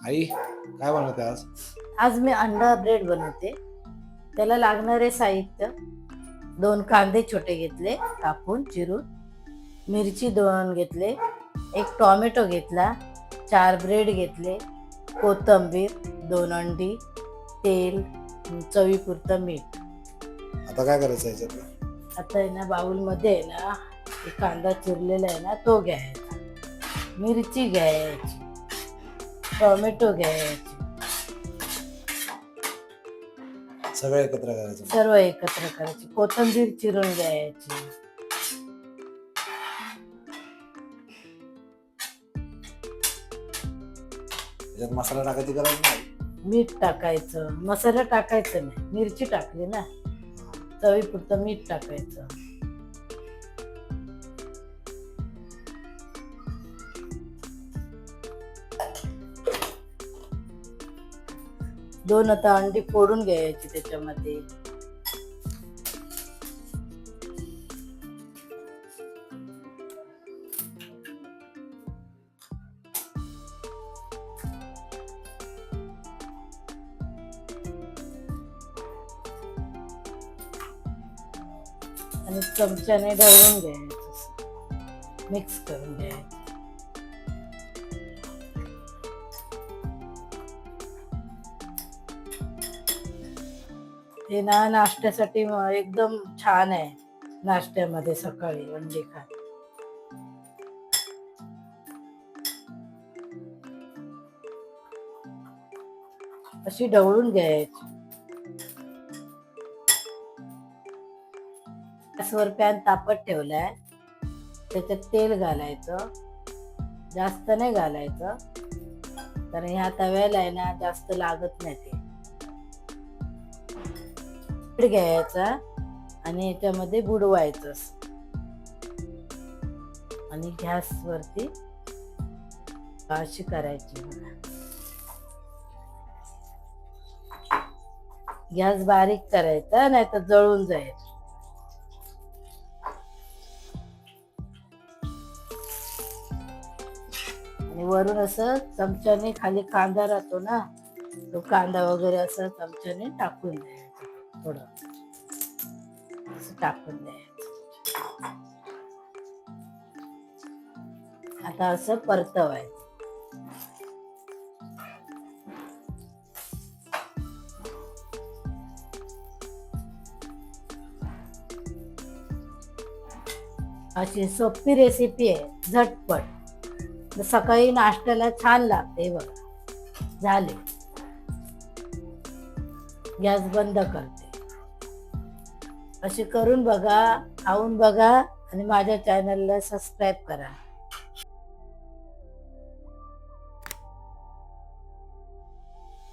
आई काय बनवते आज? आज मी अंडा ब्रेड बनवते. त्याला लागणारे साहित्य 2 कांदे छोटे घेतले कापून चिरून, मिरची 2 घेतले, 1 टोमॅटो घेतला, 4 ब्रेड घेतले, कोथिंबीर, 2 अंडी, तेल, चवीपुरतं मीठ. आता काय करायचं याच्यात? आता आहे ना बाउलमध्ये आहे ना एक कांदा चिरलेला आहे ना तो घ्यायचा, मिरची घ्यायची, टोमॅटो घ्यायची, सगळं एकत्र करायचं. सर्व एकत्र करायची, कोथिंबीर चिरून घ्यायची, याच्यात मसाला टाकायची गरज नाही. मीठ टाकायचं, मसाला टाकायचं नाही, मिरची टाकली ना चवीपुरतं मीठ टाकायचं. दोन आता अंडी फोडून घ्यायची त्याच्यामध्ये. आणि चमच्याने ढवळून घ्यायचं, मिक्स करून घ्यायचं. हे ना नाश्त्यासाठी एकदम छान आहे. नाश्त्यामध्ये सकाळी अंडी खा. अशी ढवळून घ्यायची. गॅसवर पॅन तापत ठेवलाय, त्याच्यात तेल घालायचं. जास्त नाही घालायचं कारण ह्या तव्याला आहे ना जास्त लागत नाही ते. घ्यायचा आणि याच्यामध्ये बुडवायचं आणि गॅस वरती अशी करायची. गॅस बारीक करायचा नाही तर जळून जाईल. आणि वरून असं चमच्याने खाली कांदा राहतो ना तो कांदा वगैरे असं चमच्याने टाकून द्यायचा. थोडं असं टाकून द्यायचं. आता असं परतवायचं. अशी सोपी रेसिपी आहे, झटपट. सकाळी नाश्त्याला छान लागते. बघा झाले, गॅस बंद करते. असे करून बघा, खाऊन बघा आणि माझ्या चॅनलला सबस्क्राईब करा.